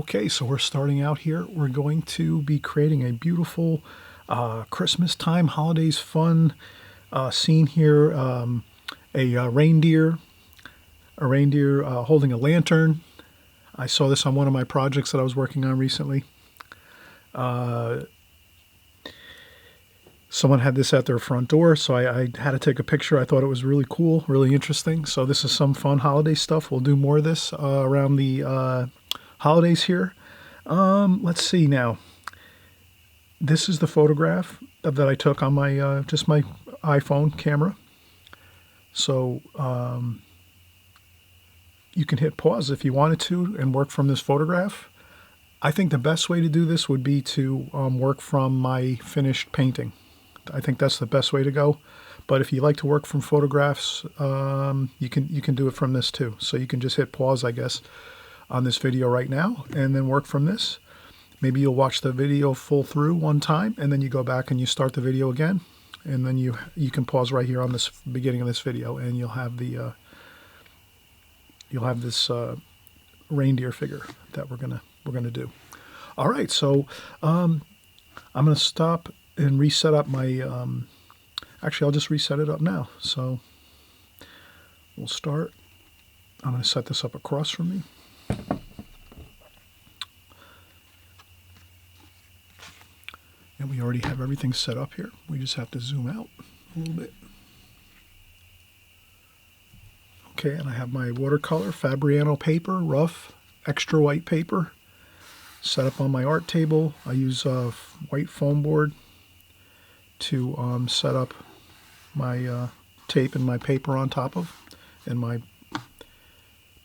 Okay, so we're starting out here. We're going to be creating a beautiful Christmas time, holidays fun scene here. A reindeer holding a lantern. I saw this on one of my projects that I was working on recently. Someone had this at their front door, so I had to take a picture. I thought it was really cool, really interesting. So this is some fun holiday stuff. We'll do more of this around the holidays here. Let's see now. This is the photograph that I took on my just my iPhone camera. So you can hit pause if you wanted to and work from this photograph. I think the best way to do this would be to work from my finished painting. I think that's the best way to go. But if you like to work from photographs, you can do it from this too. So you can just hit pause, I guess, on this video right now and then work from this. Maybe you'll watch the video full through one time and then you go back and you start the video again, and then you can pause right here on this beginning of this video and you'll have the this reindeer figure that we're gonna do. All right, so I'm gonna stop and reset up my actually I'll just reset it up now. So we'll start. I'm going to set this up across from me. And we already have everything set up here. We just have to zoom out a little bit. Okay, and I have my watercolor Fabriano paper, rough, extra white paper, set up on my art table. I use a white foam board to set up my tape and my paper on top of, and my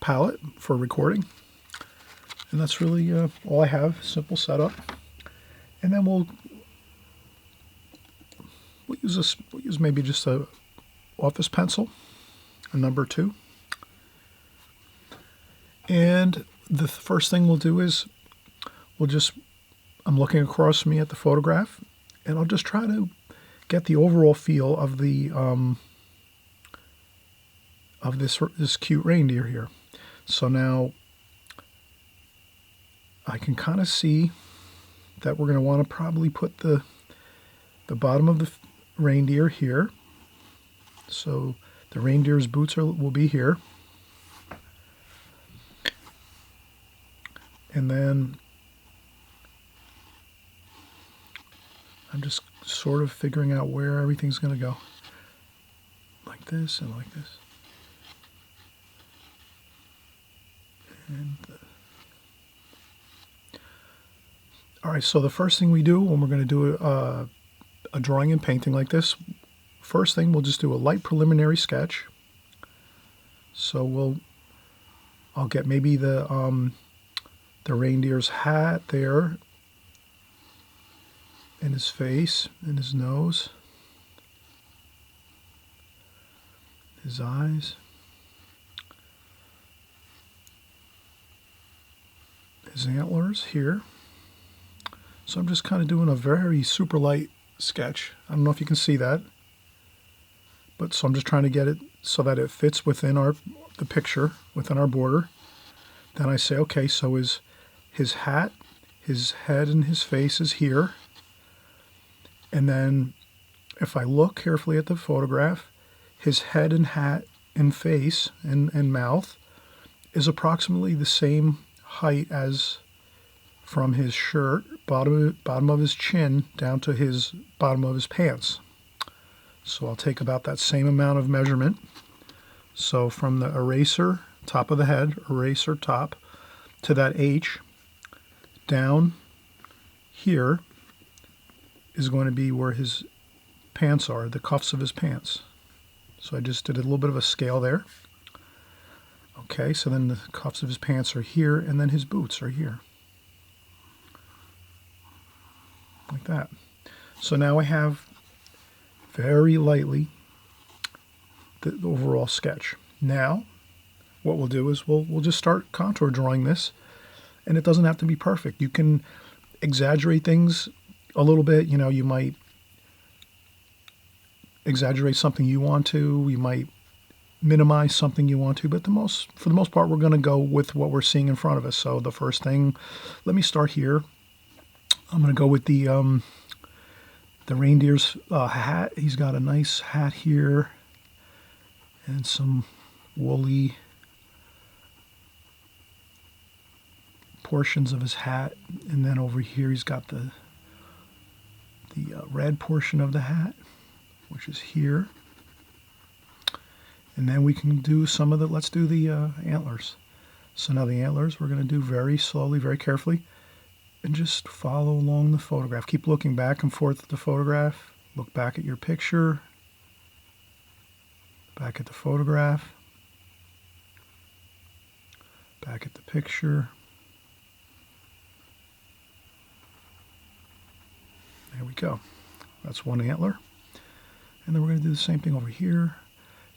palette for recording. And that's really all I have, simple setup. And then we'll use maybe just a office pencil, a number 2. And the first thing we'll do is I'm looking across from me at the photograph, and I'll just try to get the overall feel of the of this cute reindeer here. So now I can kind of see that we're going to want to probably put the bottom of the reindeer here. So the reindeer's boots will be here, and then I'm just sort of figuring out where everything's going to go. Like this and like this. And all right, so the first thing we do when we're going to do a drawing and painting like this, first thing we'll just do a light preliminary sketch. So I'll get maybe the reindeer's hat there, and his face, and his nose, his eyes, his antlers here. So I'm just kind of doing a very super light sketch. I don't know if you can see that, but so I'm just trying to get it so that it fits within the picture, within our border. Then I say, okay, so his hat, his head, and his face is here. And then if I look carefully at the photograph, his head and hat and face and mouth is approximately the same height as from his shirt, bottom of his chin, down to his bottom of his pants. So I'll take about that same amount of measurement. So from the eraser, top of the head, eraser top, to that H, down here, is going to be where his pants are, the cuffs of his pants. So I just did a little bit of a scale there. Okay, so then the cuffs of his pants are here, and then his boots are here. Like that. So now I have very lightly the overall sketch. Now, what we'll do is we'll just start contour drawing this, and it doesn't have to be perfect. You can exaggerate things a little bit. You know, you might exaggerate something you want to. You might minimize something you want to, but for the most part, we're going to go with what we're seeing in front of us. So the first thing, let me start here. I'm going to go with the reindeer's hat. He's got a nice hat here and some woolly portions of his hat, and then over here he's got the red portion of the hat, which is here. And then we can do some of the, let's do the antlers. So now the antlers we're going to do very slowly, very carefully, and just follow along the photograph. Keep looking back and forth at the photograph. Look back at your picture, back at the photograph, back at the picture. There we go. That's one antler. And then we're going to do the same thing over here.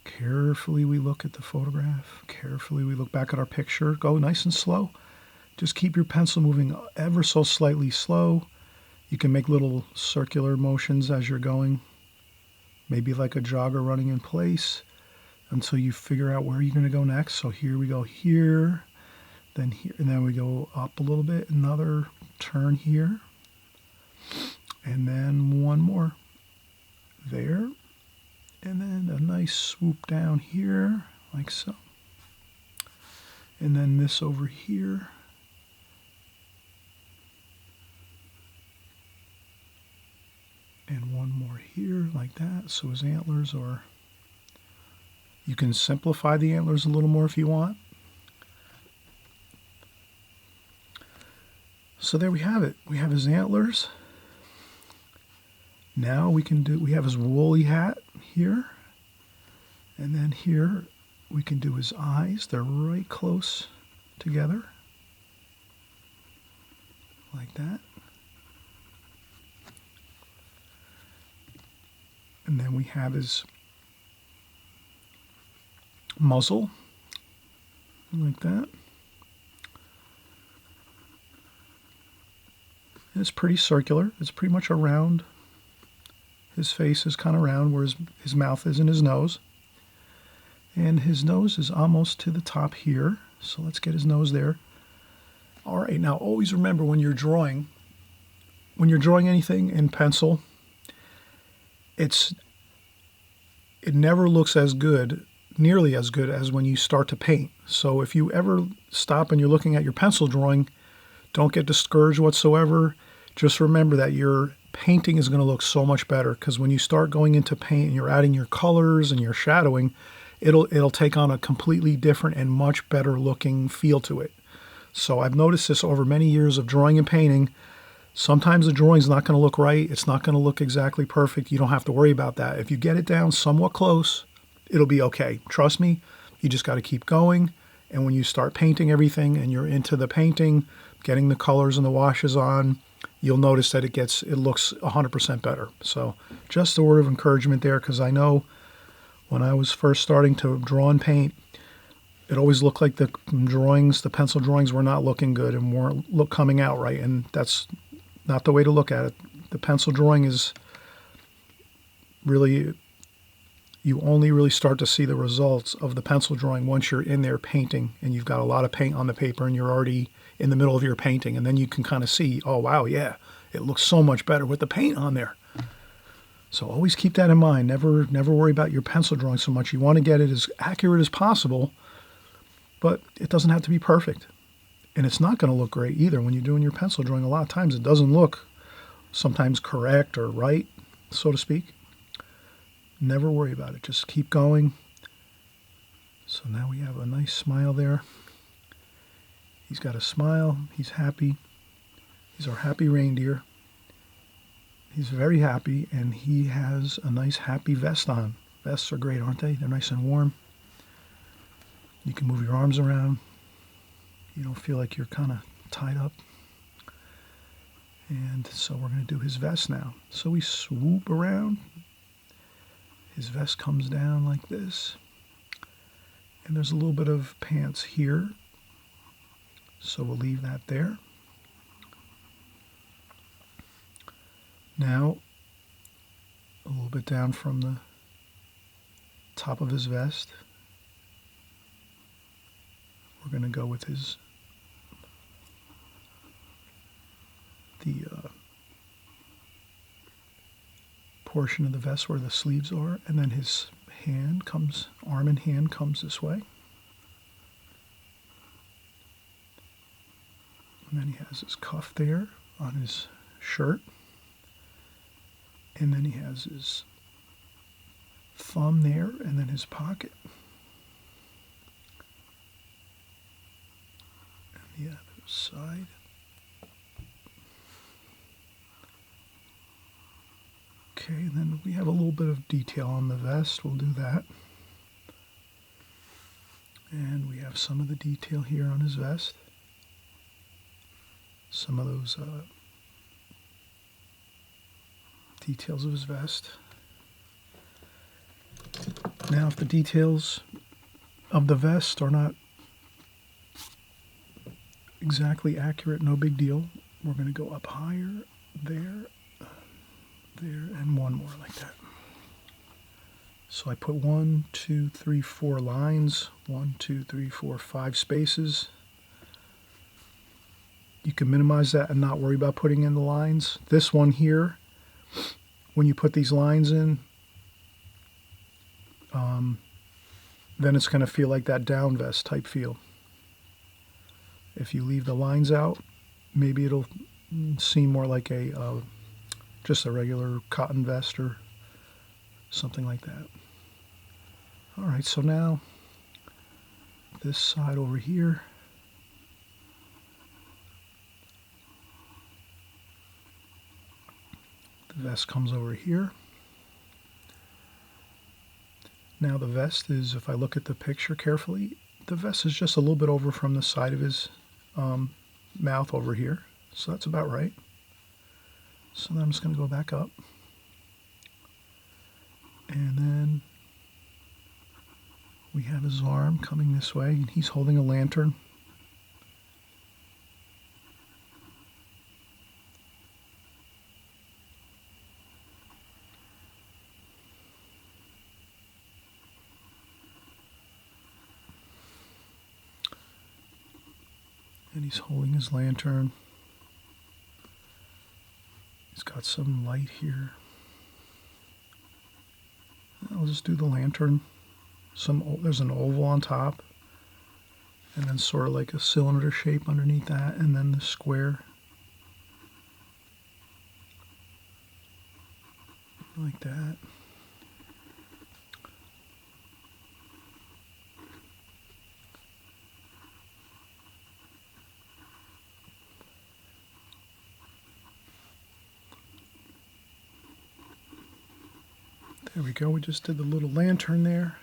Carefully we look at the photograph. Carefully we look back at our picture. Go nice and slow. Just keep your pencil moving ever so slightly slow. You can make little circular motions as you're going. Maybe like a jogger running in place until you figure out where you're going to go next. So here we go here, then here, and then we go up a little bit. Another turn here. And then one more there. And then a nice swoop down here, like so. And then this over here. And one more here, like that. So his antlers are, you can simplify the antlers a little more if you want. So there we have it. We have his antlers. Now we have his woolly hat here, and then here we can do his eyes. They're right close together, like that. And then we have his muzzle, like that. And it's pretty circular. It's pretty much a round. His face is kind of round, where his mouth is and his nose. And his nose is almost to the top here. So let's get his nose there. All right, now always remember when you're drawing anything in pencil, it never looks nearly as good as when you start to paint. So if you ever stop and you're looking at your pencil drawing, don't get discouraged whatsoever. Just remember that your painting is going to look so much better, because when you start going into paint and you're adding your colors and your shadowing, it'll take on a completely different and much better looking feel to it. So I've noticed this over many years of drawing and painting. Sometimes the drawing's not going to look right. It's not going to look exactly perfect. You don't have to worry about that. If you get it down somewhat close, it'll be okay. Trust me, you just got to keep going. And when you start painting everything and you're into the painting, getting the colors and the washes on, you'll notice that it looks 100% better. So just a word of encouragement there, because I know when I was first starting to draw and paint, it always looked like the pencil drawings were not looking good and weren't coming out right, and that's not the way to look at it. The pencil drawing is really, you only really start to see the results of the pencil drawing once you're in there painting and you've got a lot of paint on the paper and you're already in the middle of your painting, and then you can kind of see, oh wow, yeah, it looks so much better with the paint on there. So always keep that in mind. Never worry about your pencil drawing so much. You want to get it as accurate as possible, but it doesn't have to be perfect. And it's not going to look great either. When you're doing your pencil drawing, a lot of times it doesn't look sometimes correct or right, so to speak. Never worry about it. Just keep going. So now we have a nice smile there. He's got a smile. He's happy. He's our happy reindeer. He's very happy, and he has a nice happy vest on. Vests are great, aren't they? They're nice and warm. You can move your arms around. You don't feel like you're kind of tied up. And so we're going to do his vest now. So we swoop around. His vest comes down like this. And there's a little bit of pants here. So we'll leave that there. Now, a little bit down from the top of his vest, We're going to go with the portion of the vest where the sleeves are, and then his arm and hand comes this way. And then he has his cuff there on his shirt. And then he has his thumb there, and then his pocket. And the other side. Okay, and then we have a little bit of detail on the vest. We'll do that. And we have some of the detail here on his vest. Some of those details of his vest. Now, if the details of the vest are not exactly accurate, no big deal. We're going to go up higher, there, and one more like that. So I put 1, 2, 3, 4 lines, 1, 2, 3, 4, 5 spaces. You can minimize that and not worry about putting in the lines. This one here, when you put these lines in, then it's going to feel like that down vest type feel. If you leave the lines out, maybe it'll seem more like just a regular cotton vest or something like that. All right, so now this side over here. The vest comes over here. Now the vest is, if I look at the picture carefully, the vest is just a little bit over from the side of his mouth over here. So that's about right. So then I'm just going to go back up. And then we have his arm coming this way, and he's holding a lantern. And he's holding his lantern. He's got some light here. I'll just do the lantern. There's an oval on top, and then sort of like a cylinder shape underneath that, and then the square. Like that. There we go, we just did the little lantern there.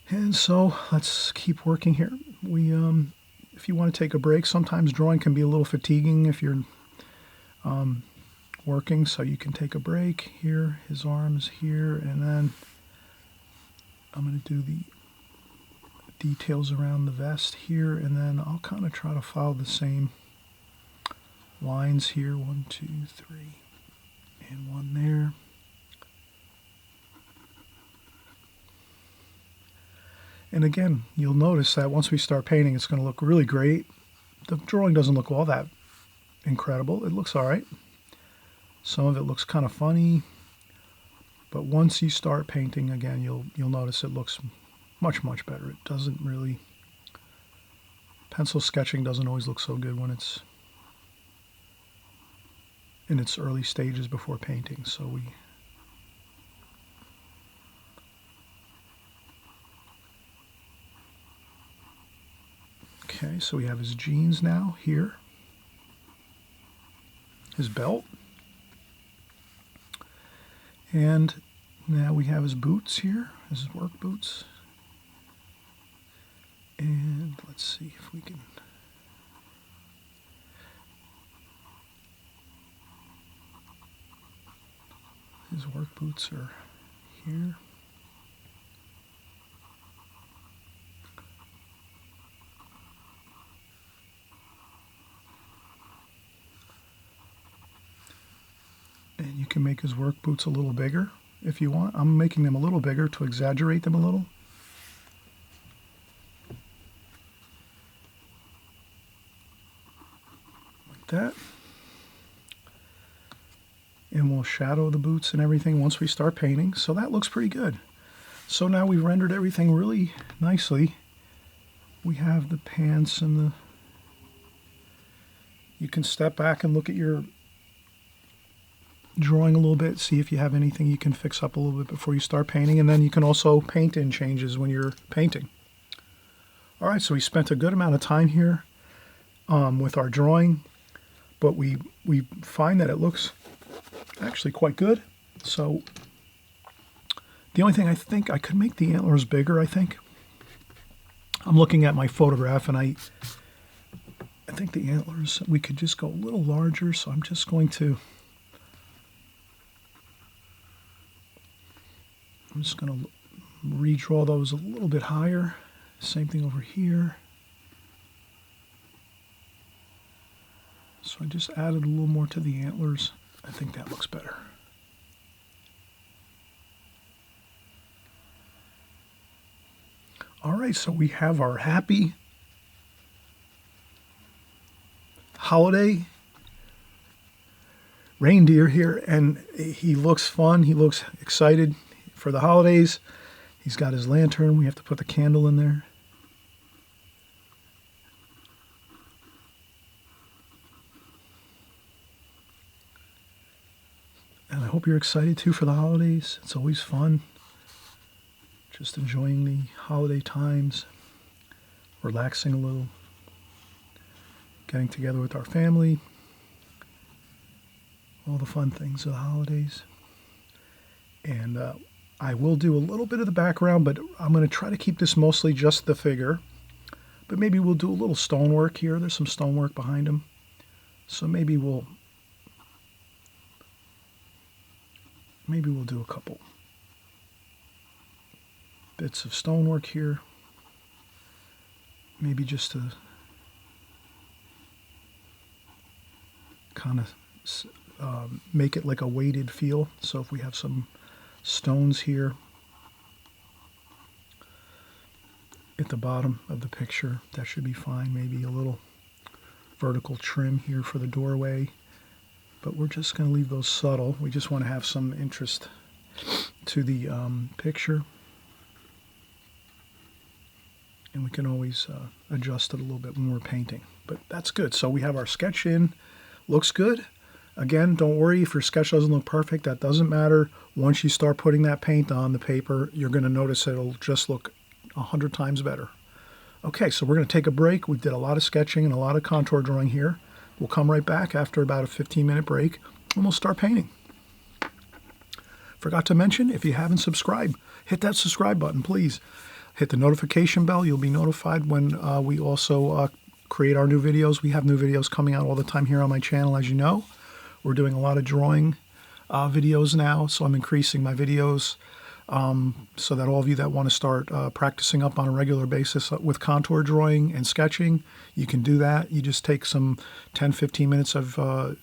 And so let's keep working here. If you want to take a break, sometimes drawing can be a little fatiguing if you're working, so you can take a break here. His arm is here, and then I'm going to do the details around the vest here, and then I'll kind of try to follow the same lines here. 1, 2, 3, and 1 there. And again, you'll notice that once we start painting, it's going to look really great. The drawing doesn't look all that incredible. It looks all right. Some of it looks kind of funny. But once you start painting again, you'll notice it looks much, much better. It doesn't really... Pencil sketching doesn't always look so good when it's in its early stages before painting. So we... Okay, so we have his jeans now here, his belt, and now we have his boots here, his work boots. And let's see if we can... His work boots are here. And you can make his work boots a little bigger if you want. I'm making them a little bigger to exaggerate them a little. that. And we'll shadow the boots and everything once we start painting. So that looks pretty good. So now we've rendered everything really nicely. We have the pants and the... You can step back and look at your drawing a little bit, see if you have anything you can fix up a little bit before you start painting. And then you can also paint in changes when you're painting. All right, so we spent a good amount of time here with our drawing, but we find that it looks actually quite good. So the only thing, I think I could make the antlers bigger, I think. I'm looking at my photograph and I think the antlers, we could just go a little larger, so I'm just going to redraw those a little bit higher. Same thing over here. So I just added a little more to the antlers. I think that looks better. All right, so we have our happy holiday reindeer here, and he looks fun. He looks excited for the holidays. He's got his lantern. We have to put the candle in there. And I hope you're excited too for the holidays. It's always fun. Just enjoying the holiday times, relaxing a little, getting together with our family, all the fun things of the holidays. And I will do a little bit of the background, but I'm going to try to keep this mostly just the figure. But maybe we'll do a little stonework here. There's some stonework behind him. So maybe we'll do a couple bits of stonework here. Maybe just to kind of make it like a weighted feel. So if we have some stones here at the bottom of the picture, that should be fine. Maybe a little vertical trim here for the doorway. But we're just going to leave those subtle. We just want to have some interest to the picture. And we can always adjust it a little bit when we're painting. But that's good. So we have our sketch in. Looks good. Again, don't worry if your sketch doesn't look perfect. That doesn't matter. Once you start putting that paint on the paper, you're going to notice it'll just look 100 times better. Okay, so we're going to take a break. We did a lot of sketching and a lot of contour drawing here. We'll come right back after about a 15-minute break, and we'll start painting. Forgot to mention, if you haven't subscribed, hit that subscribe button, please. Hit the notification bell. You'll be notified when we also create our new videos. We have new videos coming out all the time here on my channel, as you know. We're doing a lot of drawing videos now, so I'm increasing my videos so that all of you that want to start practicing up on a regular basis with contour drawing and sketching, you can do that. You just take some 10-15 minutes of a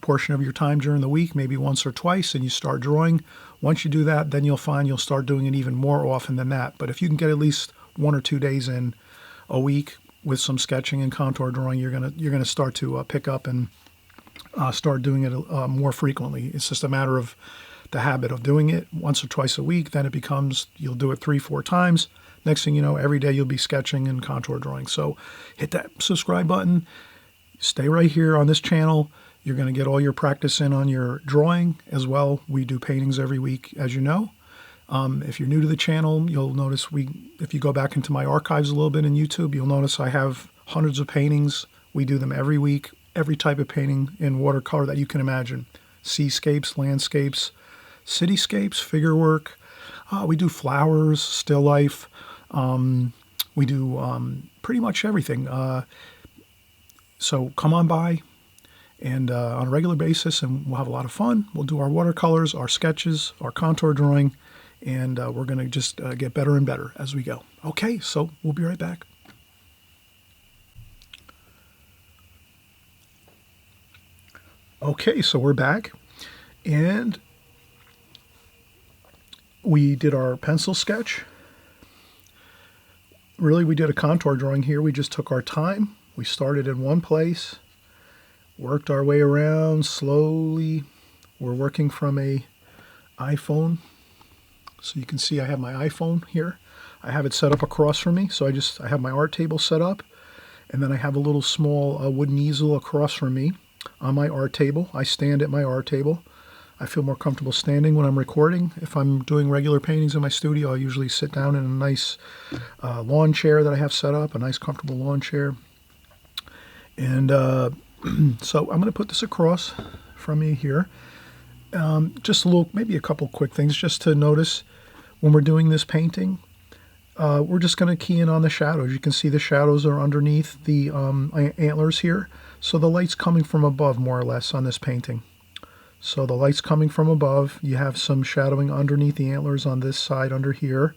portion of your time during the week, maybe once or twice, and you start drawing. Once you do that, then you'll find you'll start doing it even more often than that. But if you can get at least 1 or 2 days in a week with some sketching and contour drawing, you're gonna start to pick up and start doing it more frequently. It's just a matter of the habit of doing it once or twice a week. Then it becomes, you'll do it 3-4 times. Next thing you know, every day you'll be sketching and contour drawing. So hit that subscribe button. Stay right here on this channel. You're going to get all your practice in on your drawing as well. We do paintings every week, as you know. If you're new to the channel, you'll notice if you go back into my archives a little bit in YouTube, you'll notice I have hundreds of paintings. We do them every week, every type of painting in watercolor that you can imagine. Seascapes, landscapes, cityscapes, figure work. We do flowers, still life. We do pretty much everything. So come on by and on a regular basis, and we'll have a lot of fun. We'll do our watercolors, our sketches, our contour drawing, and we're going to just get better and better as we go. Okay, so we'll be right back. Okay, so we're back, and we did our pencil sketch. Really, we did a contour drawing here. We just took our time. We started in one place. Worked our way around slowly. We're working from a iPhone. So you can see I have my iPhone here. I have it set up across from me. So I have my art table set up. And then I have a little small wooden easel across from me on my art table. I stand at my art table. I feel more comfortable standing when I'm recording. If I'm doing regular paintings in my studio, I usually sit down in a nice lawn chair that I have set up, a nice comfortable lawn chair. And so I'm going to put this across from me here. Just maybe a couple quick things just to notice when we're doing this painting. We're just going to key in on the shadows. You can see the shadows are underneath the antlers here. So the light's coming from above more or less on this painting. So the light's coming from above. You have some shadowing underneath the antlers on this side under here.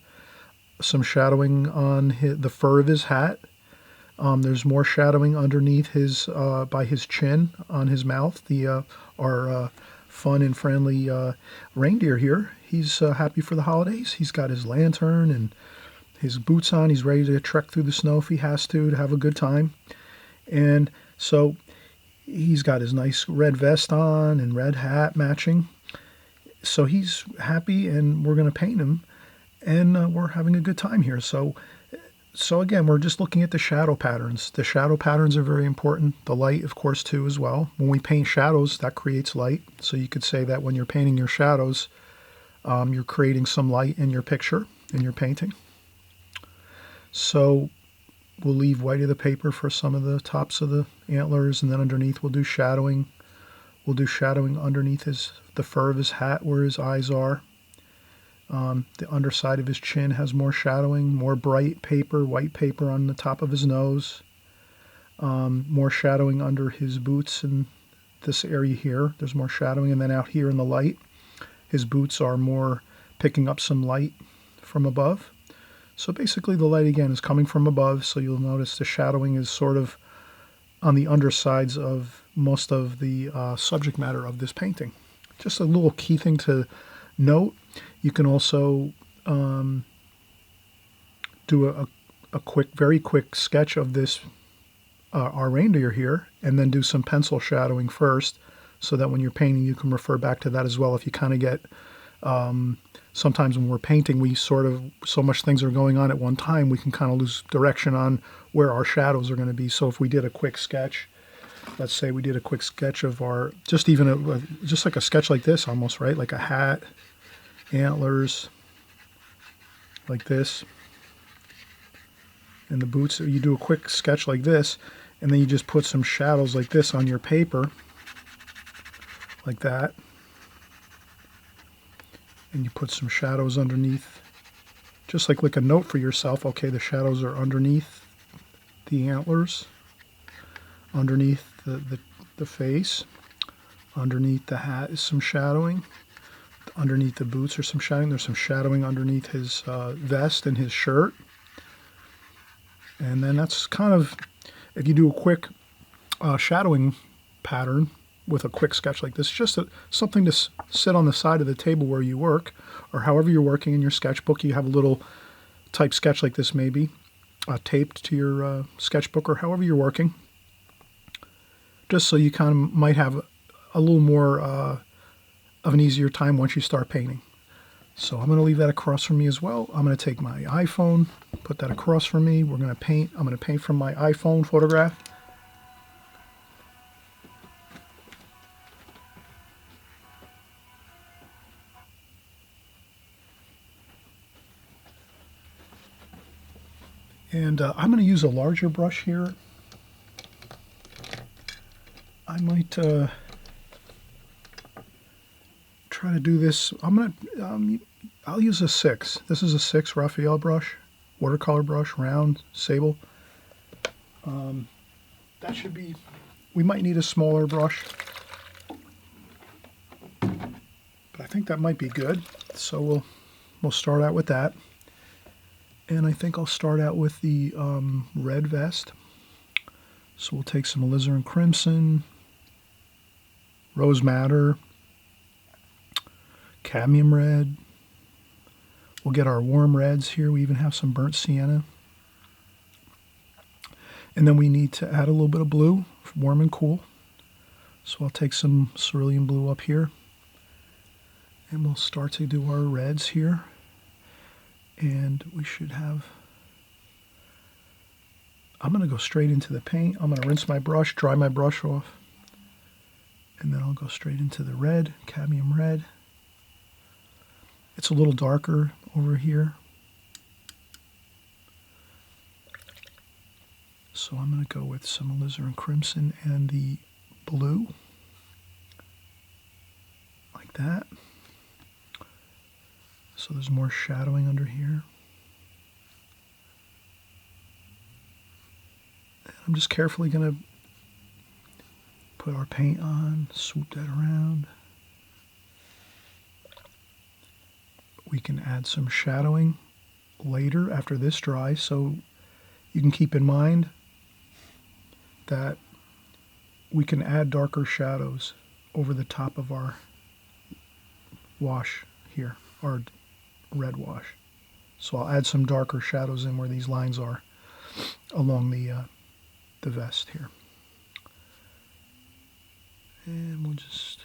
Some shadowing on the fur of his hat. There's more shadowing underneath by his chin on his mouth. Our fun and friendly reindeer here. He's happy for the holidays. He's got his lantern and his boots on. He's ready to trek through the snow if he has to have a good time. And so he's got his nice red vest on and red hat matching. So he's happy, and we're going to paint him, and we're having a good time here. So again, we're just looking at the shadow patterns. The shadow patterns are very important. The light, of course, too, as well. When we paint shadows, that creates light. So you could say that when you're painting your shadows, you're creating some light in your picture, in your painting. So we'll leave white of the paper for some of the tops of the antlers, and then underneath we'll do shadowing. We'll do shadowing underneath the fur of his hat where his eyes are. The underside of his chin has more shadowing, more bright paper, white paper on the top of his nose. More shadowing under his boots in this area here. There's more shadowing, and then out here in the light, his boots are more picking up some light from above. So basically the light again is coming from above, so you'll notice the shadowing is sort of on the undersides of most of the subject matter of this painting. Just a little key thing to note. You can also do a very quick sketch of this, our reindeer here, and then do some pencil shadowing first, so that when you're painting you can refer back to that as well. If you kind of get sometimes when we're painting, we so much things are going on at one time, we can kind of lose direction on where our shadows are going to be. So if we did a quick sketch, let's say we did a quick sketch of just like a sketch like this almost, right? Like a hat, antlers, like this, and the boots. You do a quick sketch like this, and then you just put some shadows like this on your paper, like that. And you put some shadows underneath, just like a note for yourself. Okay, the shadows are underneath the antlers, underneath the face, underneath the hat is some shadowing, underneath the boots are some shadowing. There's some shadowing underneath his vest and his shirt. And then that's kind of, if you do a quick shadowing pattern with a quick sketch like this, just something to sit on the side of the table where you work, or however you're working in your sketchbook. You have a little type sketch like this maybe taped to your sketchbook, or however you're working, just so you kind of might have a little more of an easier time once you start painting. So I'm going to leave that across from me as well. I'm going to take my iPhone, put that across from me. We're going to paint. I'm going to paint from my iPhone photograph. And I'm going to use a larger brush here. I might try to do this. I'll use a 6. This is a 6 Raphael brush, watercolor brush, round, sable. That should be, we might need a smaller brush, but I think that might be good. So we'll start out with that. And I think I'll start out with the red vest. So we'll take some alizarin crimson, rose madder, cadmium red. We'll get our warm reds here. We even have some burnt sienna. And then we need to add a little bit of blue, warm and cool. So I'll take some cerulean blue up here, and we'll start to do our reds here. And we should have, I'm going to go straight into the paint. I'm going to rinse my brush, dry my brush off, and then I'll go straight into the red, cadmium red. It's a little darker over here. So I'm going to go with some alizarin crimson and the blue, like that. So there's more shadowing under here. And I'm just carefully going to put our paint on, swoop that around. We can add some shadowing later after this dries, so you can keep in mind that we can add darker shadows over the top of our wash here, our red wash. So I'll add some darker shadows in where these lines are along the vest here. And we'll just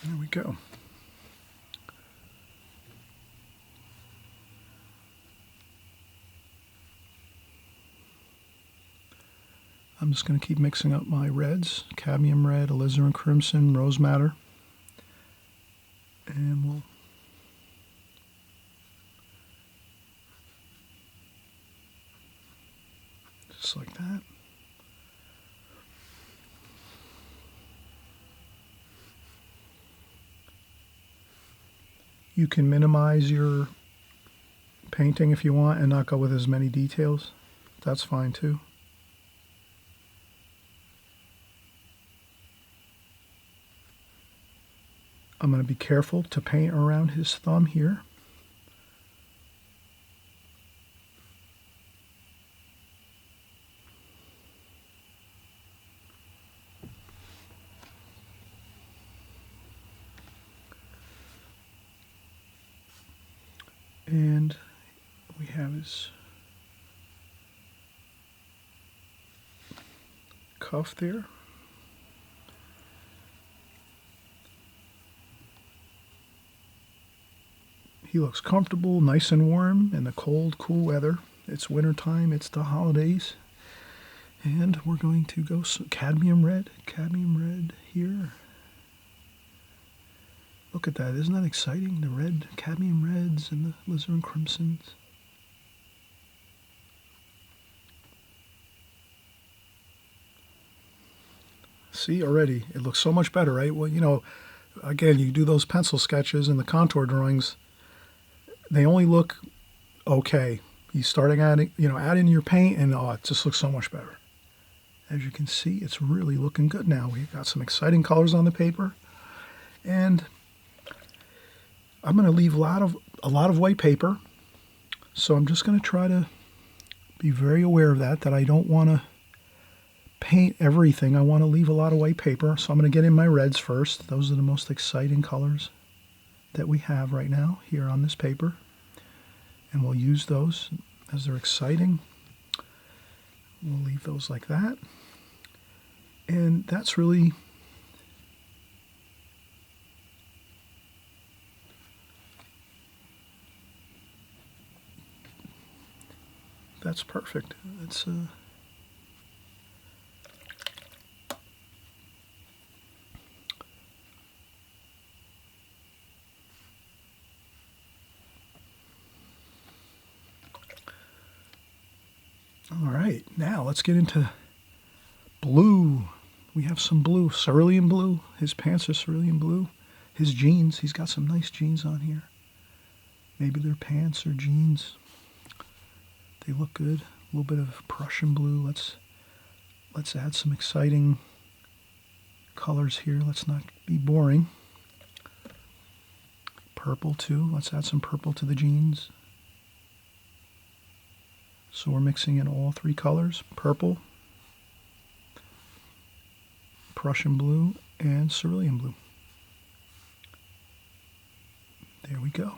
there we go. I'm just going to keep mixing up my reds, cadmium red, alizarin crimson, rose madder, and we'll just like that. You can minimize your painting if you want and not go with as many details. That's fine too. I'm going to be careful to paint around his thumb here. And we have his cuff there. He looks comfortable, nice and warm in the cold, cool weather. It's winter time, it's the holidays. And we're going to go cadmium red here. Look at that, isn't that exciting? The red, cadmium reds and the alizarin crimsons. See, already, it looks so much better, right? Well, you know, again, you do those pencil sketches and the contour drawings, they only look okay. You start adding, add in your paint and it just looks so much better. As you can see, it's really looking good now. We've got some exciting colors on the paper. And I'm going to leave a lot of white paper. So I'm just going to try to be very aware of that I don't want to paint everything. I want to leave a lot of white paper. So I'm going to get in my reds first. Those are the most exciting colors that we have right now here on this paper, and we'll use those as they're exciting. We'll leave those like that, and that's perfect. That's all right, now let's get into blue. We have some blue, cerulean blue. His pants are cerulean blue. His jeans, he's got some nice jeans on here. Maybe they're pants or jeans. They look good. A little bit of Prussian blue. Let's add some exciting colors here. Let's not be boring. Purple too. Let's add some purple to the jeans. So we're mixing in all three colors, purple, Prussian blue, and cerulean blue. There we go.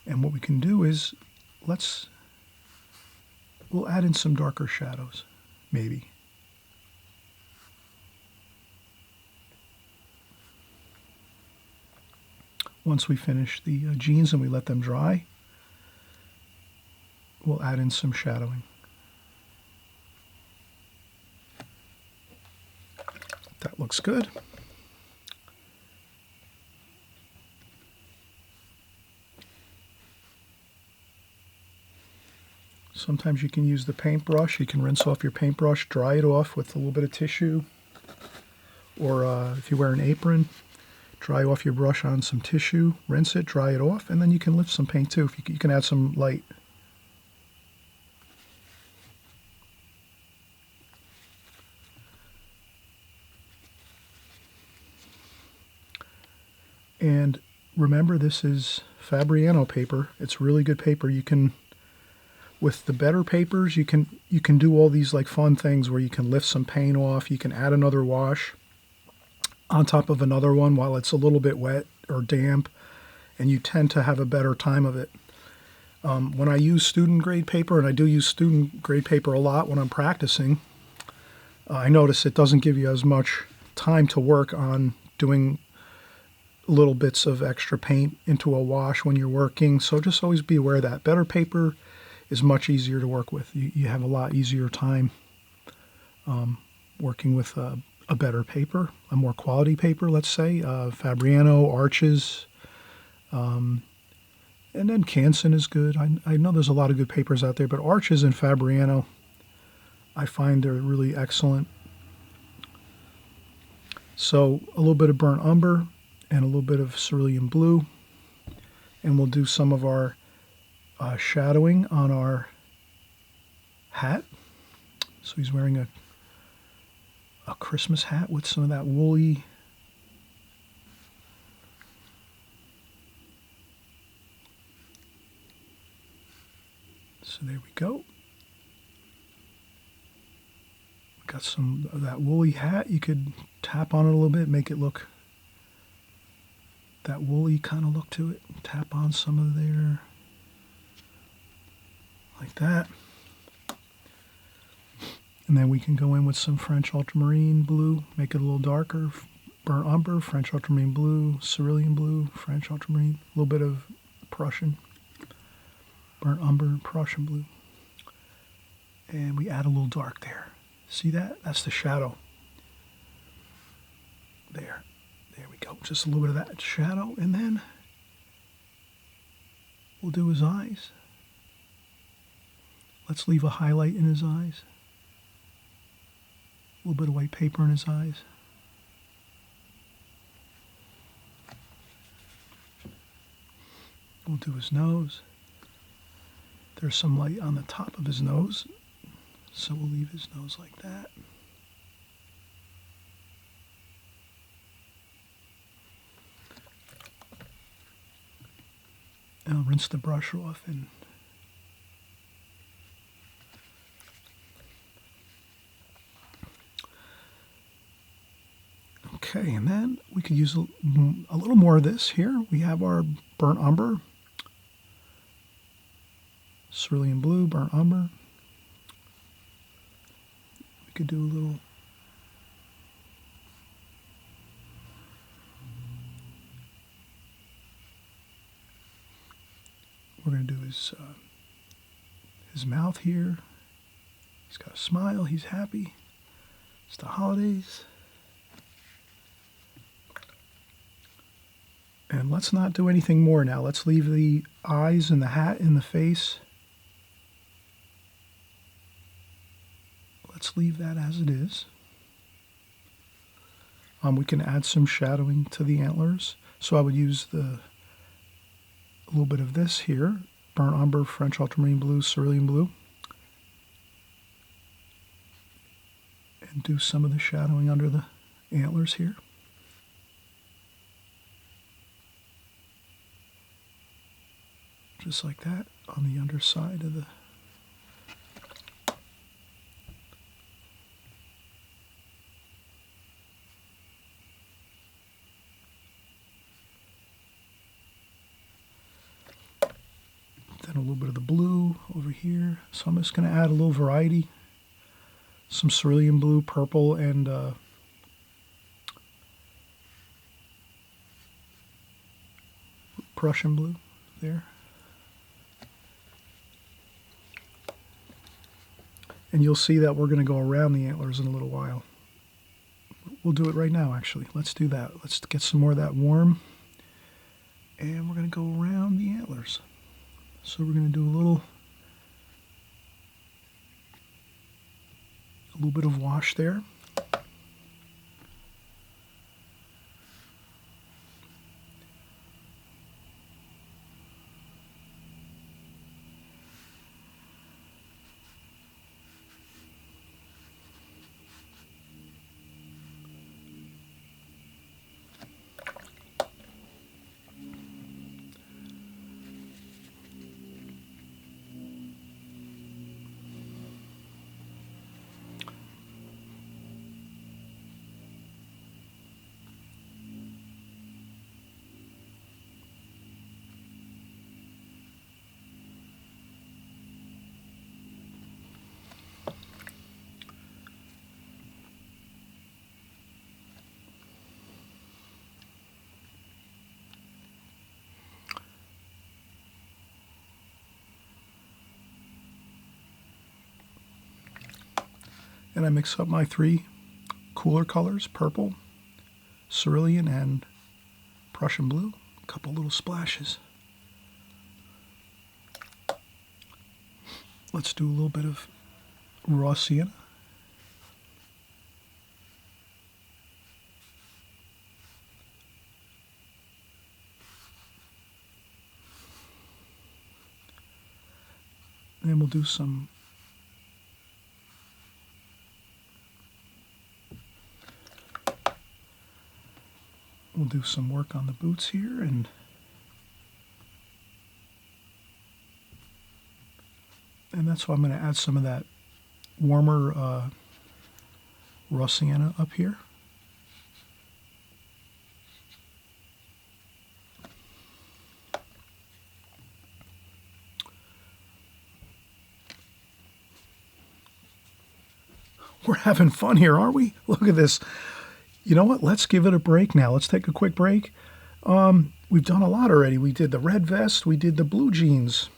And what we can do is, we'll add in some darker shadows, maybe. Once we finish the jeans and we let them dry, we'll add in some shadowing. That looks good. Sometimes you can use the paintbrush. You can rinse off your paintbrush, dry it off with a little bit of tissue, or if you wear an apron, dry off your brush on some tissue, rinse it, dry it off, and then you can lift some paint too. If you can add some light. And remember, this is Fabriano paper. It's really good paper. You can, with the better papers, you can do all these like fun things where you can lift some paint off. You can add another wash on top of another one while it's a little bit wet or damp, and you tend to have a better time of it. When I use student grade paper, and I do use student grade paper a lot when I'm practicing, I notice it doesn't give you as much time to work on doing little bits of extra paint into a wash when you're working. So just always be aware of that. Better paper is much easier to work with. You have a lot easier time working with a better paper, a more quality paper, let's say. Fabriano, Arches, and then Canson is good. I know there's a lot of good papers out there, but Arches and Fabriano, I find they're really excellent. So a little bit of burnt umber and a little bit of cerulean blue, and we'll do some of our shadowing on our hat. So he's wearing a Christmas hat with some of that woolly so there we go. Got some of that woolly hat. You could tap on it a little bit, make it look that woolly kind of look to it. Tap on some of there, like that. And then we can go in with some French ultramarine blue, make it a little darker. Burnt umber, French ultramarine blue, cerulean blue, French ultramarine, a little bit of Prussian. Burnt umber, Prussian blue. And we add a little dark there. See that? That's the shadow. There we go. Just a little bit of that shadow, and then we'll do his eyes. Let's leave a highlight in his eyes. A little bit of white paper in his eyes. We'll do his nose. There's some light on the top of his nose, so we'll leave his nose like that. And I'll rinse the brush off and okay, and then we could use a little more of this here. We have our burnt umber, cerulean blue, burnt umber. We could do a little we're going to do his mouth here. He's got a smile. He's happy. It's the holidays. And let's not do anything more now. Let's leave the eyes and the hat in the face. Let's leave that as it is. We can add some shadowing to the antlers. So I would use a little bit of this here, burnt umber, French ultramarine blue, cerulean blue, and do some of the shadowing under the antlers here. Just like that on the underside of the and a little bit of the blue over here. So I'm just going to add a little variety. Some cerulean blue, purple, and Prussian blue there. And you'll see that we're going to go around the antlers in a little while. We'll do it right now, actually. Let's do that. Let's get some more of that warm. And we're going to go around the antlers. So we're going to do a little bit of wash there. And I mix up my three cooler colors, purple, cerulean, and Prussian blue. A couple little splashes. Let's do a little bit of raw sienna. And then we'll do some work on the boots here, and that's why I'm going to add some of that warmer raw sienna up here. We're having fun here, aren't we? Look at this. You know what? Let's give it a break now. Let's take a quick break. We've done a lot already. We did the red vest. We did the blue jeans.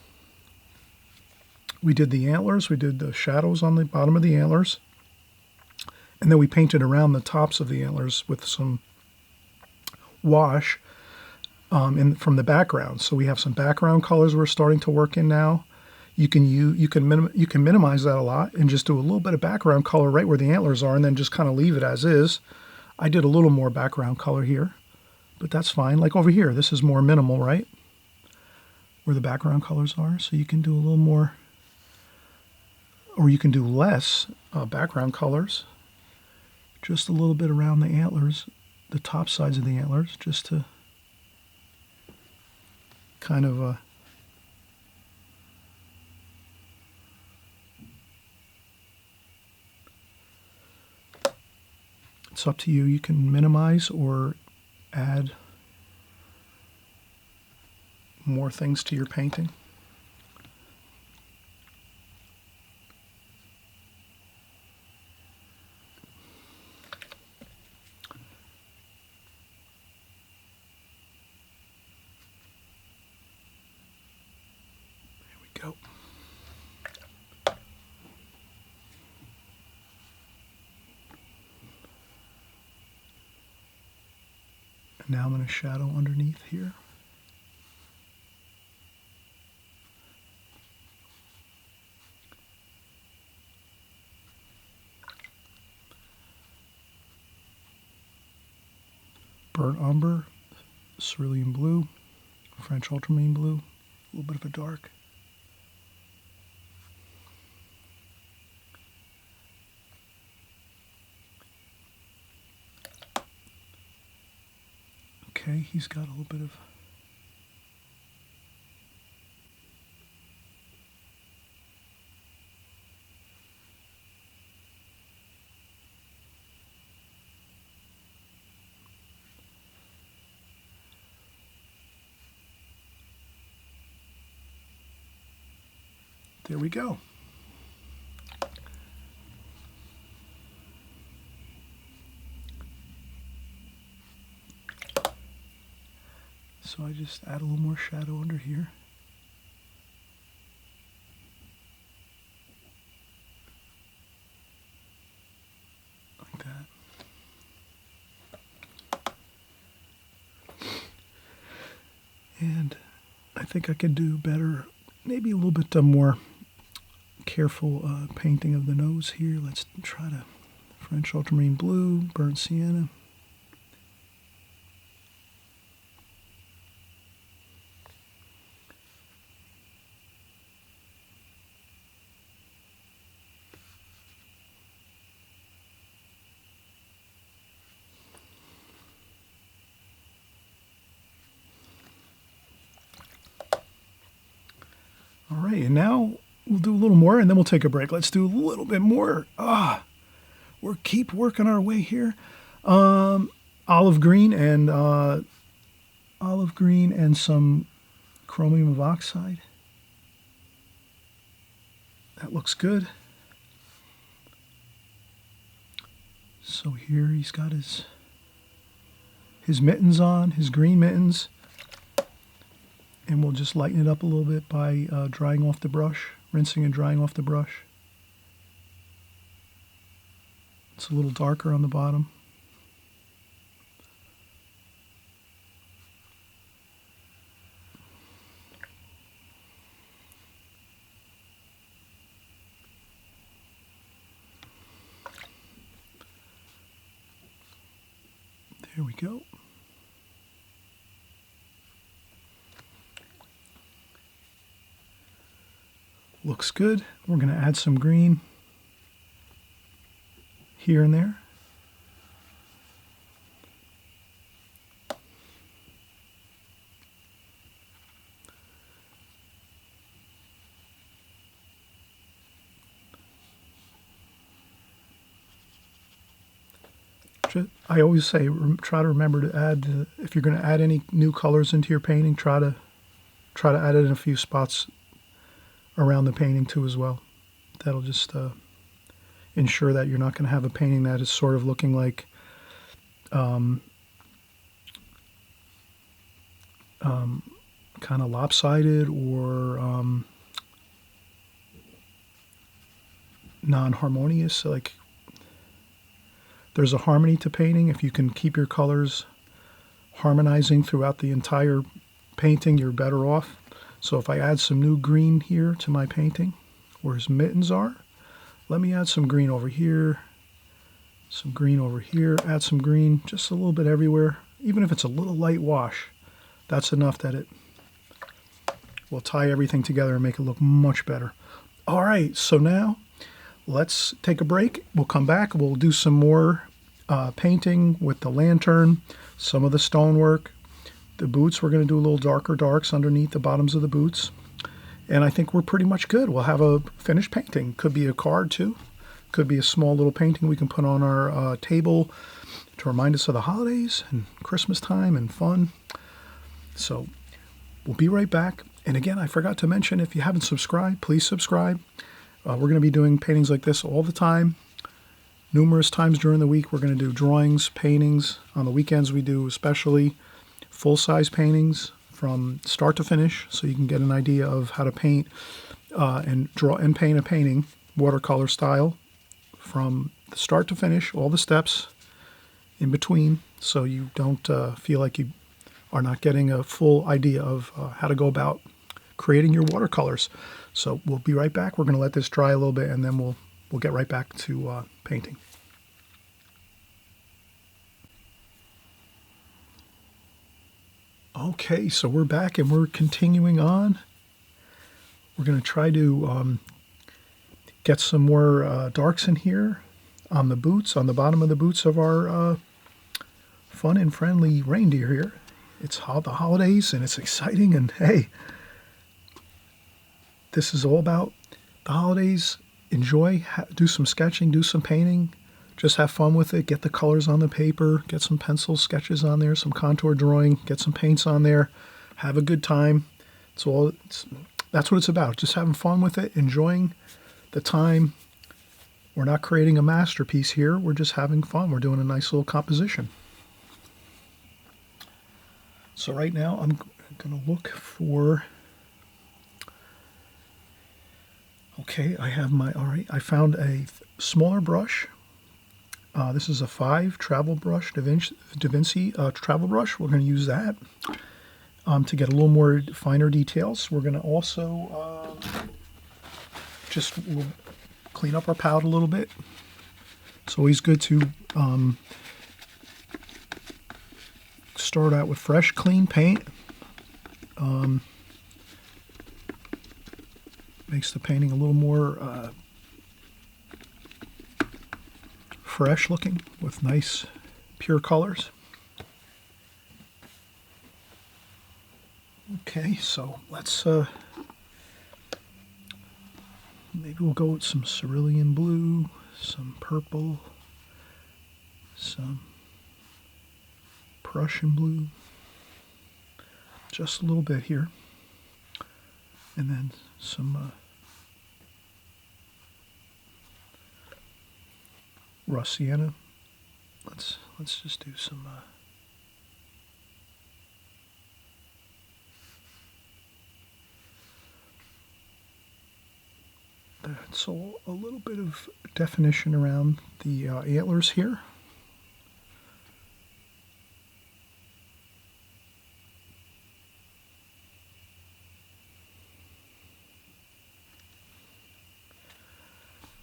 We did the antlers. We did the shadows on the bottom of the antlers. And then we painted around the tops of the antlers with some wash from the background. So we have some background colors we're starting to work in now. You can minimize that a lot and just do a little bit of background color right where the antlers are, and then just kind of leave it as is. I did a little more background color here, but that's fine. Like over here, this is more minimal, right? Where the background colors are. So you can do a little more, or you can do less background colors. Just a little bit around the antlers, the top sides of the antlers, just to kind of it's up to you. You can minimize or add more things to your painting. There we go. Now I'm going to shadow underneath here. Burnt umber, cerulean blue, French ultramarine blue, a little bit of a dark. Okay, he's got a little bit of There we go. So I just add a little more shadow under here. Like that. And I think I could do better, maybe a little bit more careful painting of the nose here. Let's try to French ultramarine blue, burnt sienna. All right, and now we'll do a little more, and then we'll take a break. Let's do a little bit more. We'll keep working our way here. Olive green and some chromium of oxide. That looks good. So here he's got his mittens on, his green mittens. And we'll just lighten it up a little bit by drying off the brush, rinsing and drying off the brush. It's a little darker on the bottom. There we go. Looks good. We're going to add some green here and there. I always say, try to remember to add, if you're going to add any new colors into your painting, try to add it in a few spots around the painting too as well. That'll just ensure that you're not going to have a painting that is sort of looking like kind of lopsided or non-harmonious. Like, there's a harmony to painting. If you can keep your colors harmonizing throughout the entire painting, you're better off. So if I add some new green here to my painting, where his mittens are, let me add some green over here, some green over here, add some green just a little bit everywhere. Even if it's a little light wash, that's enough that it will tie everything together and make it look much better. All right, so now let's take a break. We'll come back. We'll do some more painting with the lantern, some of the stonework. The boots, we're going to do a little darker darks underneath the bottoms of the boots. And I think we're pretty much good. We'll have a finished painting. Could be a card too. Could be a small little painting we can put on our table to remind us of the holidays and Christmas time and fun. So we'll be right back. And again, I forgot to mention, if you haven't subscribed, please subscribe. We're going to be doing paintings like this all the time. Numerous times during the week, we're going to do drawings, paintings. On the weekends, we do especially full-size paintings from start to finish, so you can get an idea of how to paint and draw and paint a painting watercolor style from the start to finish, all the steps in between, so you don't feel like you are not getting a full idea of how to go about creating your watercolors. So we'll be right back. We're going to let this dry a little bit, and then we'll get right back to painting. Okay, so we're back and we're continuing on. We're going to try to get some more darks in here on the boots, on the bottom of the boots of our fun and friendly reindeer here. It's the holidays and it's exciting, and hey, this is all about the holidays. Enjoy, do some sketching, do some painting, just have fun with it. Get the colors on the paper, get some pencil sketches on there, some contour drawing, get some paints on there, have a good time. That's that's what it's about, just having fun with it, enjoying the time. We're not creating a masterpiece here, we're just having fun. We're doing a nice little composition. So right now I'm going to look for, okay, I have my, all right, I found a smaller brush. This is a 5 travel brush, Da Vinci travel brush. We're going to use that to get a little more finer details. We're going to also we'll clean up our palette a little bit. It's always good to start out with fresh, clean paint. Makes the painting a little more fresh looking with nice pure colors. Okay, so let's maybe we'll go with some cerulean blue, some purple, some Prussian blue, just a little bit here, and then some rust sienna. Let's just do some so a little bit of definition around the antlers here.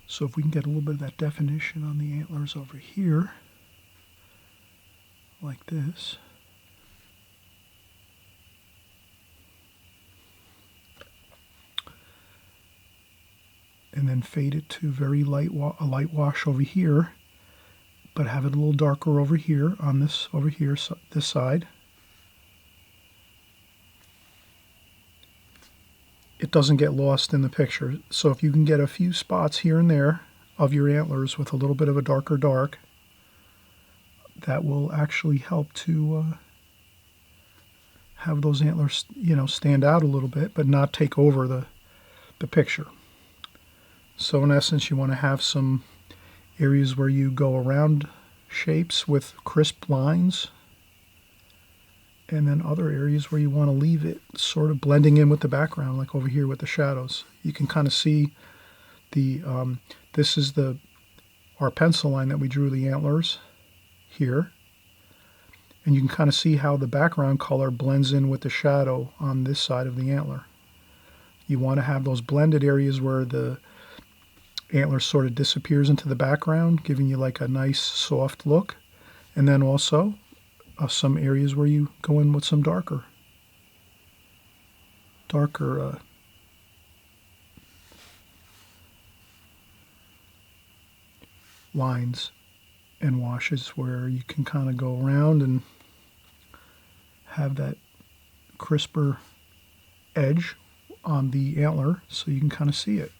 So if we can get a little bit of that definition on the antlers over here, like this. And then fade it to very light, a light wash over here, but have it a little darker over here on this, over here, this side. It doesn't get lost in the picture. So if you can get a few spots here and there of your antlers with a little bit of a darker dark, that will actually help to have those antlers, you know, stand out a little bit, but not take over the picture. So in essence, you want to have some areas where you go around shapes with crisp lines, and then other areas where you want to leave it sort of blending in with the background, like over here with the shadows. You can kind of see the, this is our pencil line that we drew the antlers here. And you can kind of see how the background color blends in with the shadow on this side of the antler. You want to have those blended areas where the antler sort of disappears into the background, giving you like a nice soft look. And then also some areas where you go in with some darker lines and washes, where you can kind of go around and have that crisper edge on the antler so you can kind of see it.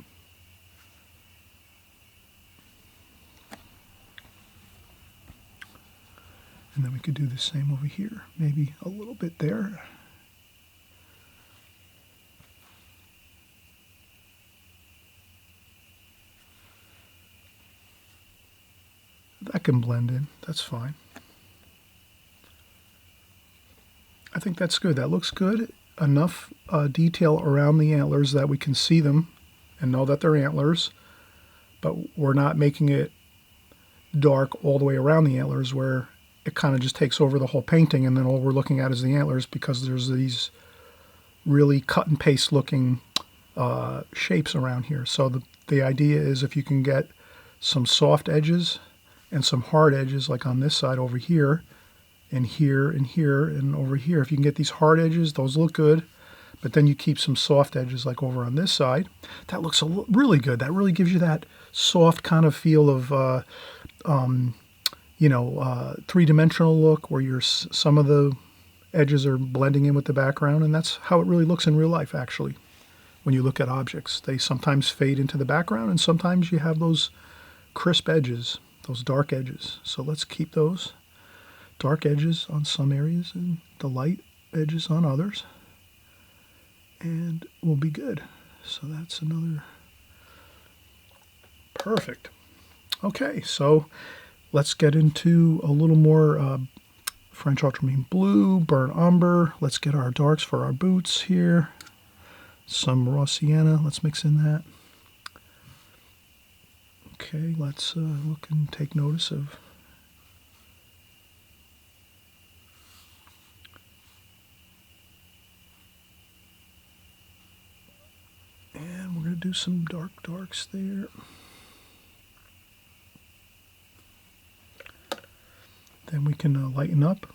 And then we could do the same over here, maybe a little bit there. That can blend in, that's fine. I think that's good. That looks good. Enough detail around the antlers that we can see them and know that they're antlers, but we're not making it dark all the way around the antlers where it kind of just takes over the whole painting, and then all we're looking at is the antlers, because there's these really cut and paste looking shapes around here. So the idea is, if you can get some soft edges and some hard edges, like on this side over here, and here, and here, and over here, if you can get these hard edges, those look good, but then you keep some soft edges like over on this side, that looks really good. That really gives you that soft kind of feel of three-dimensional look, where some of the edges are blending in with the background, and that's how it really looks in real life, actually. When you look at objects, they sometimes fade into the background, and sometimes you have those crisp edges, those dark edges. So let's keep those dark edges on some areas and the light edges on others. and we'll be good. So that's another perfect. Okay, so let's get into a little more French ultramarine blue, burnt umber. Let's get our darks for our boots here. Some raw sienna, let's mix in that. Okay, let's look and take notice of and we're going to do some darks there. Then we can lighten up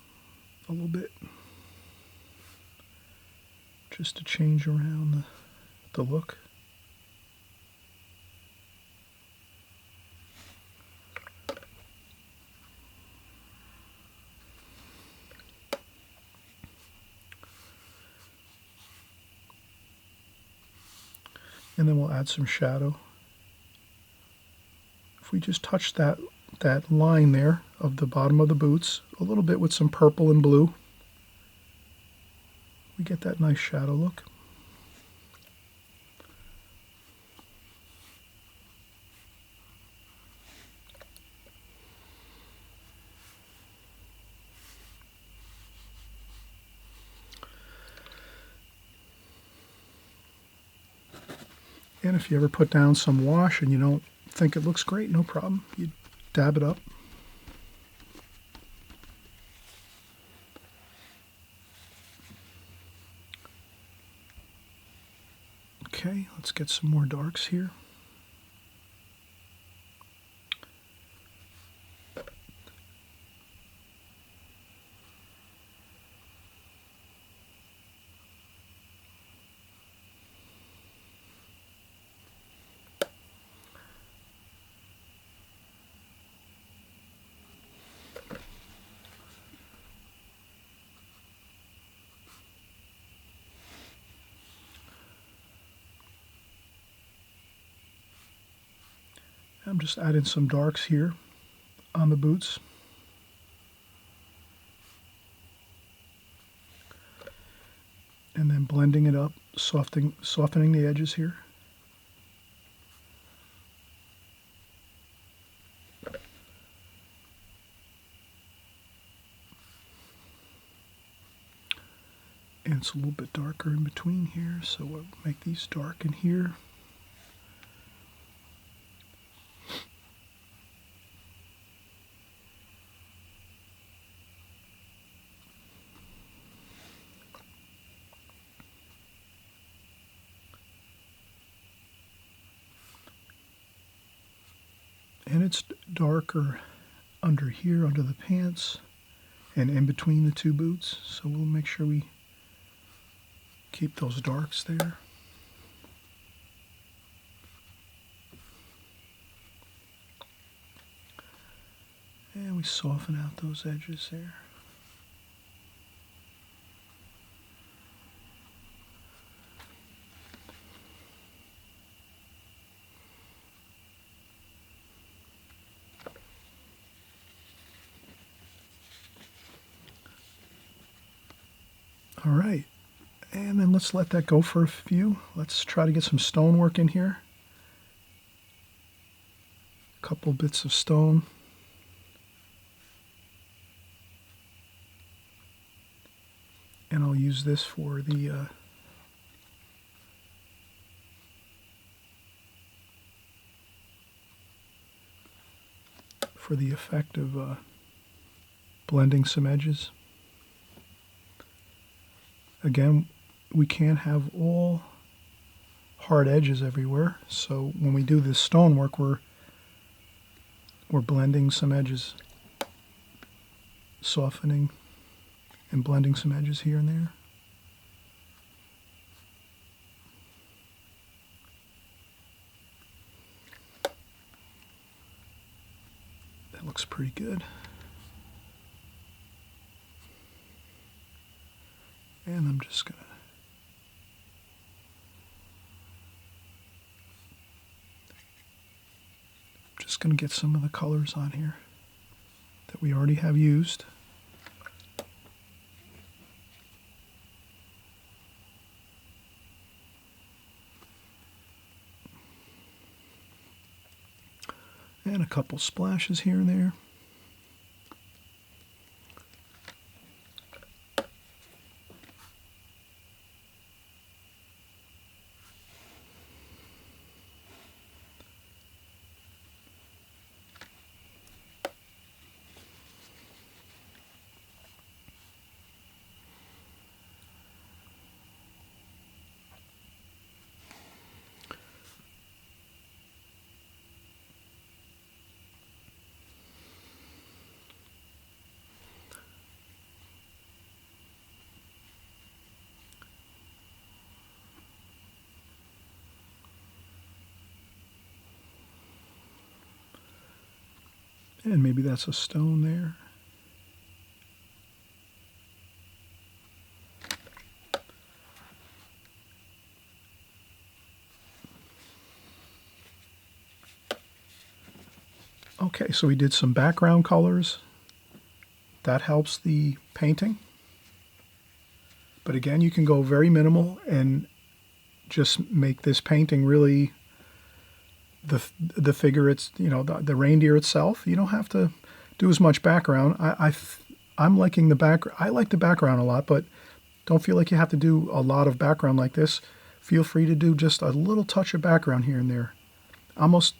a little bit just to change around the look. And then we'll add some shadow. If we just touch that line there of the bottom of the boots a little bit with some purple and blue, we get that nice shadow look. And if you ever put down some wash and you don't think it looks great, no problem. You dab it up. Okay, let's get some more darks here. I'm just adding some darks here on the boots. And then blending it up, softening the edges here. And it's a little bit darker in between here, so we'll make these dark in here. And it's darker under here, under the pants, and in between the two boots. So we'll make sure we keep those darks there. And we soften out those edges there. All right, and then let's let that go for a few. Let's try to get some stonework in here. A couple bits of stone. And I'll use this for the effect of blending some edges. Again, we can't have all hard edges everywhere, so when we do this stonework, we're blending some edges, softening and blending some edges here and there. That looks pretty good. And I'm just gonna get some of the colors on here that we already have used. And a couple splashes here and there. And maybe that's a stone there. Okay, so we did some background colors. That helps the painting. But again, you can go very minimal and just make this painting really the figure. It's, you know, the reindeer itself. You don't have to do as much background. I'm liking the background. I like the background a lot, but don't feel like you have to do a lot of background like this. Feel free to do just a little touch of background here and there. Almost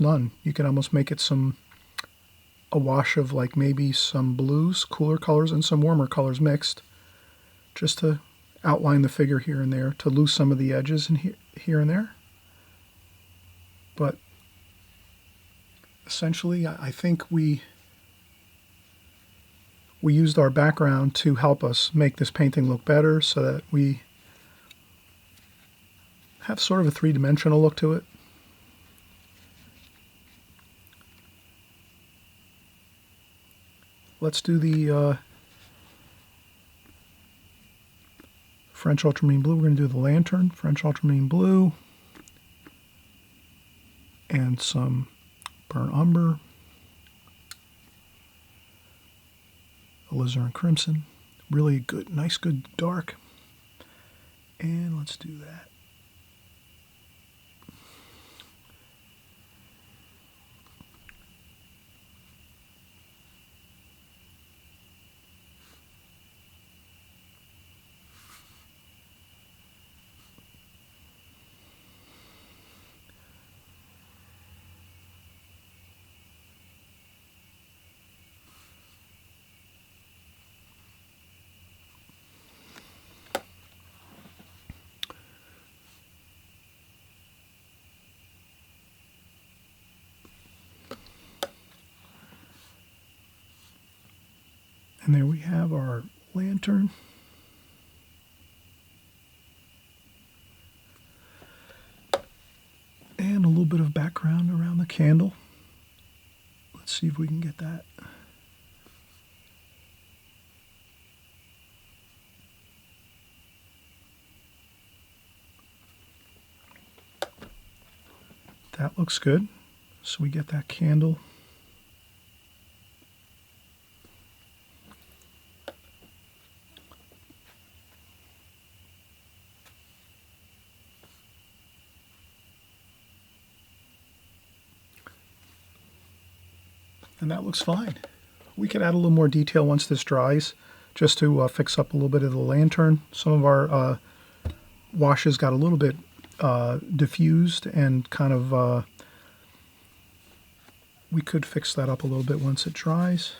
none. You can almost make it a wash of like maybe some blues, cooler colors, and some warmer colors mixed, just to outline the figure here and there, to lose some of the edges in here and there. But essentially, I think we used our background to help us make this painting look better, so that we have sort of a three-dimensional look to it. Let's do the French ultramarine blue. We're going to do the lantern, French ultramarine blue, and some burnt umber, alizarin crimson. Really good, nice, good dark. And let's do that. And there we have our lantern. And a little bit of background around the candle. Let's see if we can get that. That looks good. So we get that candle. And that looks fine. We could add a little more detail once this dries, just to fix up a little bit of the lantern. Some of our washes got a little bit diffused and kind of, we could fix that up a little bit once it dries.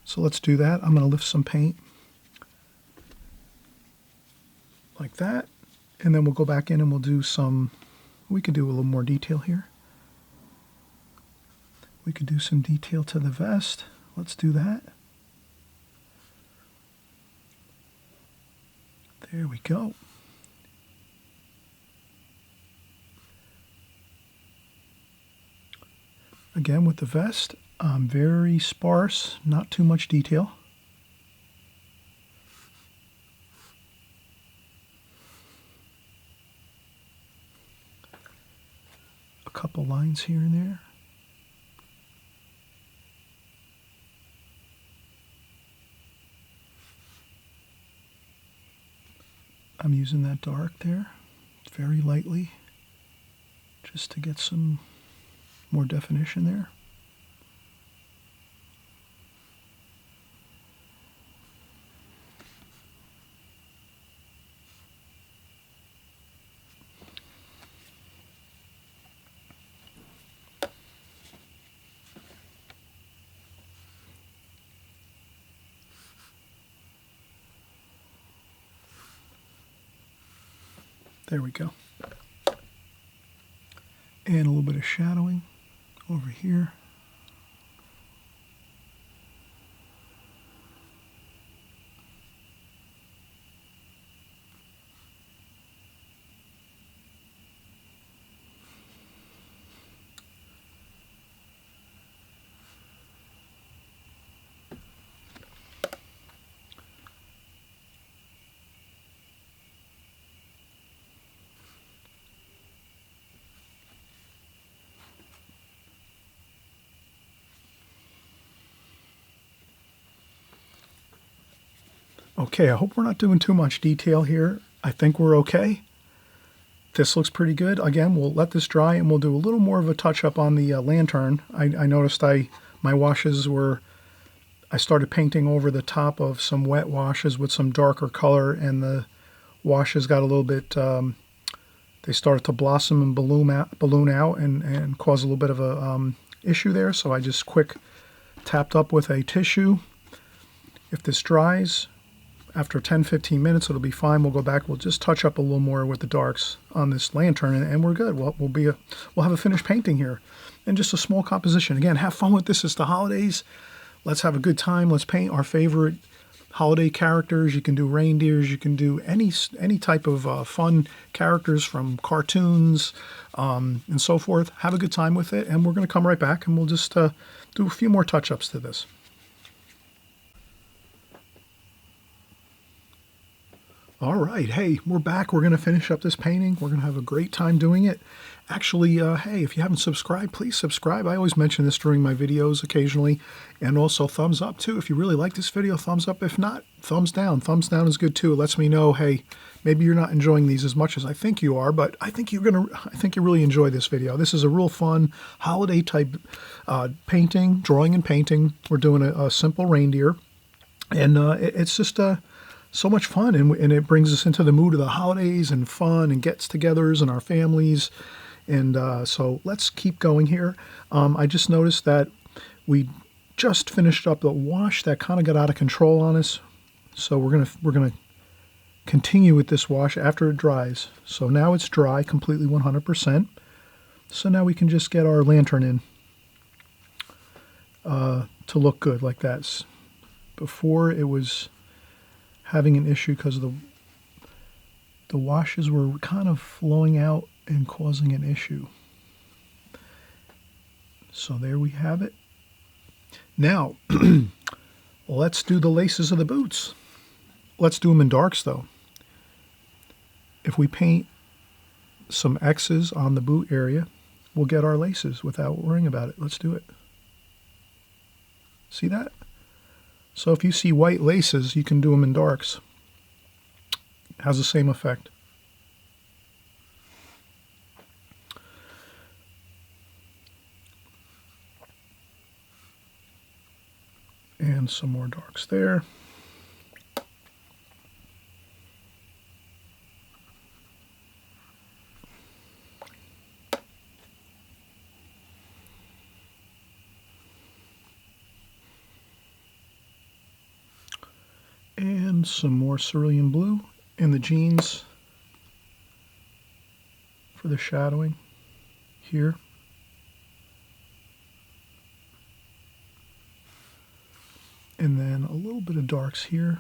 So let's do that. I'm going to lift some paint like that, and then we'll go back in and we'll do some, we could do a little more detail here. We could do some detail to the vest. Let's do that. There we go. Again, with the vest, very sparse, not too much detail. A couple lines here and there. I'm using that dark there, very lightly. just to get some more definition there. There we go. And a little bit of shadowing over here. Okay, I hope we're not doing too much detail here. I think we're okay. This looks pretty good. Again, we'll let this dry and we'll do a little more of a touch-up on the lantern. I noticed my washes were, I started painting over the top of some wet washes with some darker color, and the washes got a little bit, they started to blossom and balloon out and cause a little bit of a issue there. So I just quick tapped up with a tissue. If this dries, after 10-15 minutes, it'll be fine. We'll go back. We'll just touch up a little more with the darks on this lantern, and we're good. We'll have a finished painting here, and just a small composition. Again, have fun with this. It's the holidays. Let's have a good time. Let's paint our favorite holiday characters. You can do reindeers. You can do any type of fun characters from cartoons and so forth. Have a good time with it, and we're going to come right back, and we'll just do a few more touch-ups to this. All right, hey, we're back. We're going to finish up this painting. We're going to have a great time doing it. Actually, hey, if you haven't subscribed, please subscribe. I always mention this during my videos occasionally. And also thumbs up, too. If you really like this video, thumbs up. If not, thumbs down. Thumbs down is good, too. It lets me know, hey, maybe you're not enjoying these as much as I think you are, but I think you really enjoy this video. This is a real fun holiday-type painting, drawing and painting. We're doing a simple reindeer. And it's just so much fun, and it brings us into the mood of the holidays and fun and gets-togethers and our families. And so let's keep going here. I just noticed that we just finished up the wash that kind of got out of control on us. So we're gonna continue with this wash after it dries. So now it's dry completely 100%. So now we can just get our lantern in to look good like that. Before it was having an issue because the washes were kind of flowing out and causing an issue. So there we have it. Now, let's do the laces of the boots. Let's do them in darks, though. If we paint some X's on the boot area, we'll get our laces without worrying about it. Let's do it. See that? So if you see white laces, you can do them in darks. It has the same effect. And some more darks there. And some more cerulean blue in the jeans for the shadowing here. And then a little bit of darks here.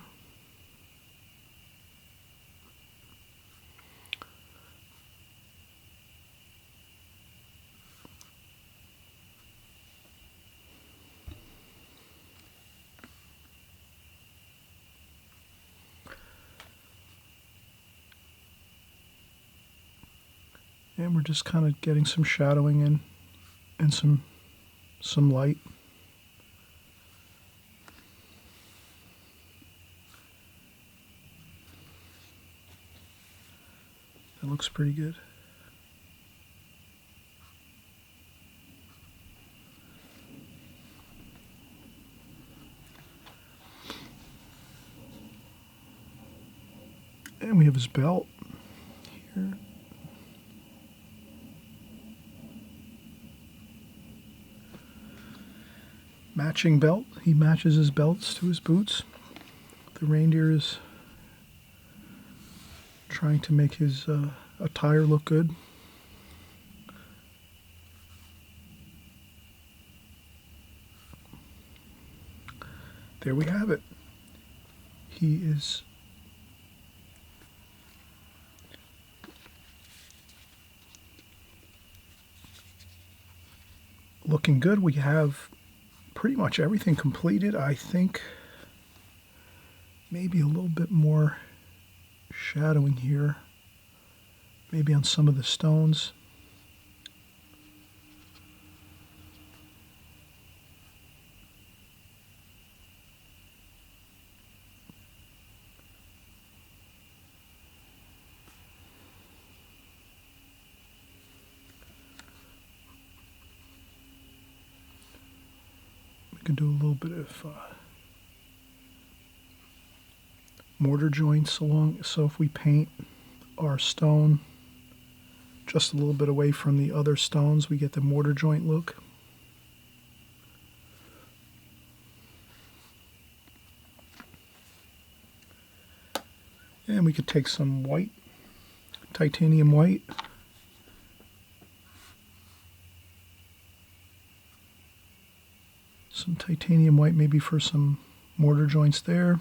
And we're just kind of getting some shadowing in and some light. That looks pretty good. And we have his belt here. Matching belt. He matches his belts to his boots. The reindeer is trying to make his attire look good. There we have it. He is looking good. We have pretty much everything completed. I think maybe a little bit more shadowing here, maybe on some of the stones. We can do a little bit of mortar joints along, so if we paint our stone just a little bit away from the other stones, we get the mortar joint look. And we could take some white, titanium white, maybe for some mortar joints there.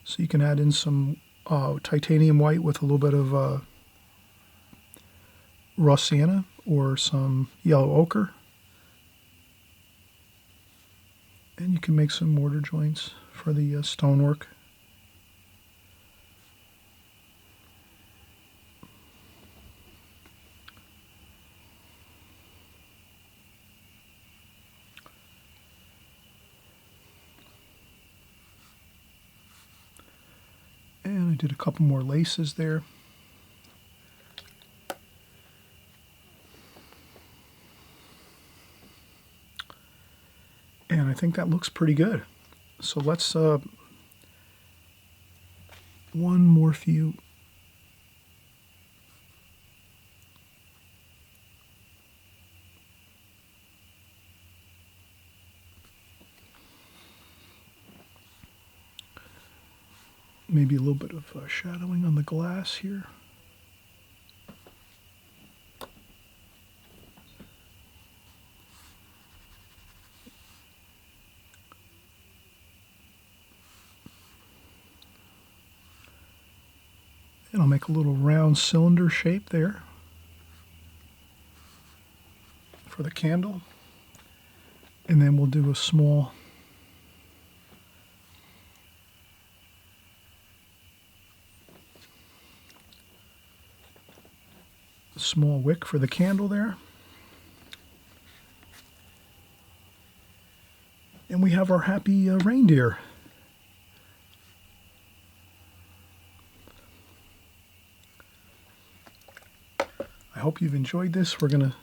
So you can add in some titanium white with a little bit of raw sienna or some yellow ochre. And you can make some mortar joints for the stonework. And I did a couple more laces there. And I think that looks pretty good. So let's, one more few. Maybe a little bit of shadowing on the glass here. And I'll make a little round cylinder shape there for the candle. And then we'll do a small wick for the candle there. And we have our happy reindeer. I hope you've enjoyed this. We'll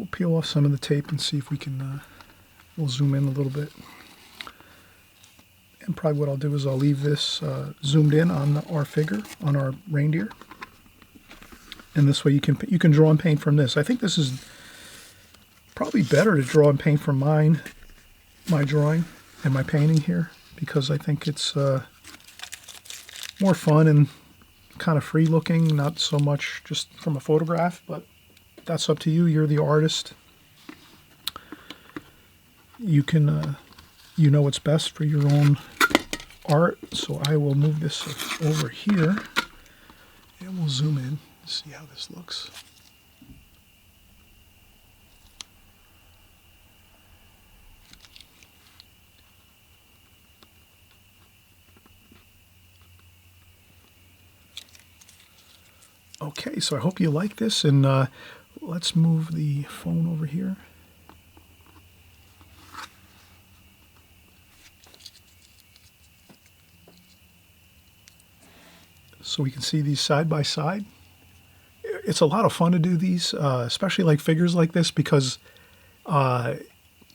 peel off some of the tape and see if we can, we'll zoom in a little bit. And probably what I'll do is I'll leave this zoomed in on our figure, on our reindeer. And this way you can draw and paint from this. I think this is probably better to draw and paint from my drawing and my painting here, because I think it's more fun and kind of free looking, not so much just from a photograph, but that's up to you. You're the artist. You can, you know what's best for your own art. So I will move this over here and we'll zoom in. See how this looks. Okay, so I hope you like this, and let's move the phone over here. So we can see these side by side. It's a lot of fun to do these, especially like figures like this, because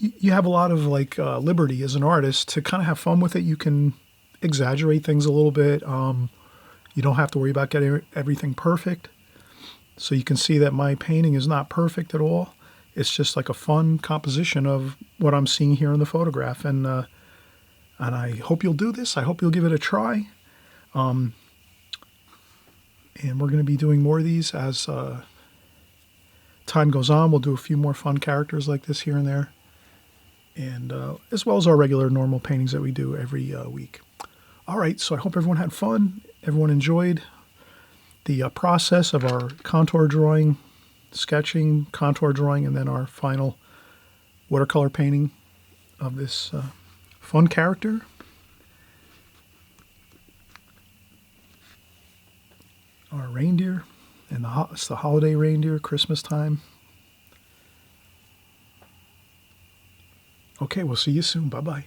you have a lot of like liberty as an artist to kind of have fun with it. You can exaggerate things a little bit. You don't have to worry about getting everything perfect. So you can see that my painting is not perfect at all. It's just like a fun composition of what I'm seeing here in the photograph. And I hope you'll do this. I hope you'll give it a try. And we're going to be doing more of these as time goes on. We'll do a few more fun characters like this here and there. And as well as our regular normal paintings that we do every week. All right, so I hope everyone had fun. Everyone enjoyed the process of our contour drawing, sketching, contour drawing, and then our final watercolor painting of this fun character. Our reindeer, and it's the holiday reindeer, Christmas time. Okay, we'll see you soon. Bye-bye.